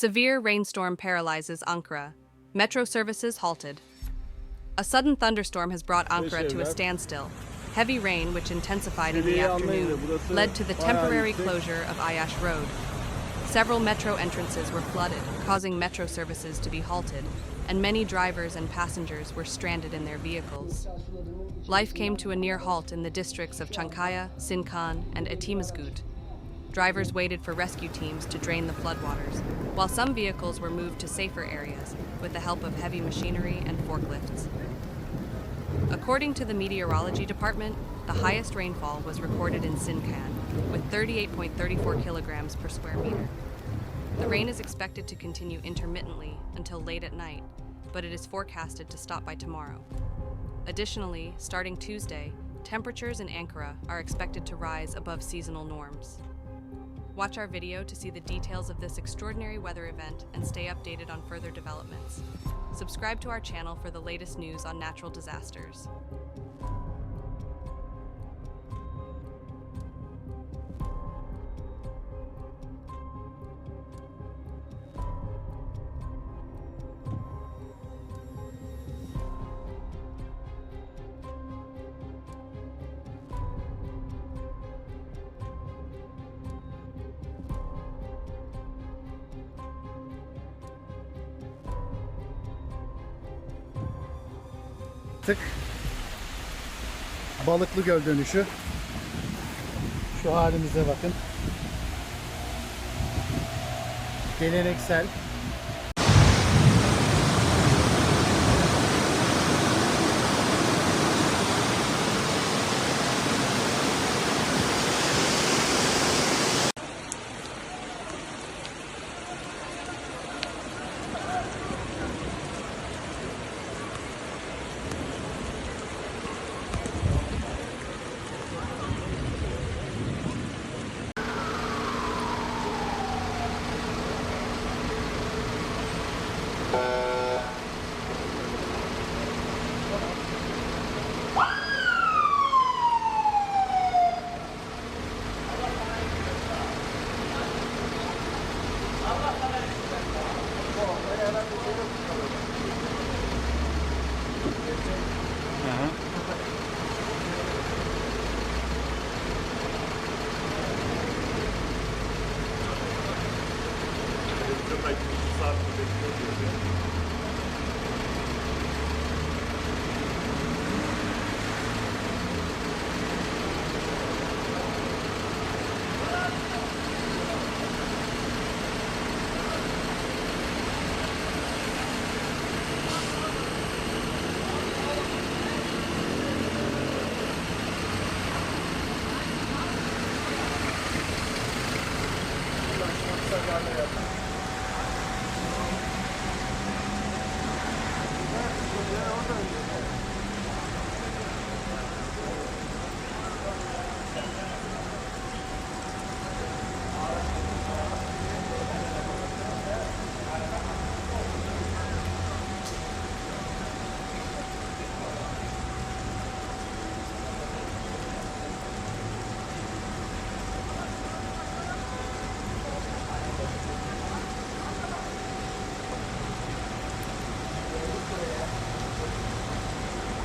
Severe rainstorm paralyzes Ankara. Metro services halted. A sudden thunderstorm has brought Ankara to a standstill. Heavy rain, which intensified in the afternoon, led to the temporary closure of Ayaş Road. Several metro entrances were flooded, causing metro services to be halted, and many drivers and passengers were stranded in their vehicles. Life came to a near halt in the districts of Çankaya, Sincan, and Etimesgut. Drivers waited for rescue teams to drain the floodwaters, while some vehicles were moved to safer areas with the help of heavy machinery and forklifts. According to the meteorology department, the highest rainfall was recorded in Sincan, with 38.34 kilograms per square meter. The rain is expected to continue intermittently until late at night, but it is forecasted to stop by tomorrow. Additionally, starting Tuesday, temperatures in Ankara are expected to rise above seasonal norms. Watch our video to see the details of this extraordinary weather event and stay updated on further developments. Subscribe to our channel for the latest news on natural disasters. Balıklı Göl dönüşü. Şu halimize bakın. Geleneksel.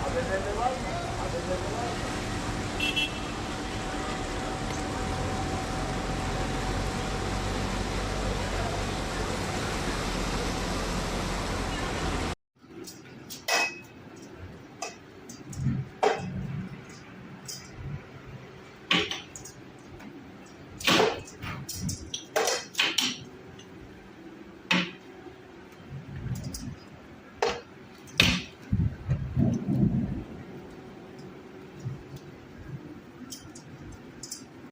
Haberleri var mı? Haberleri var mı?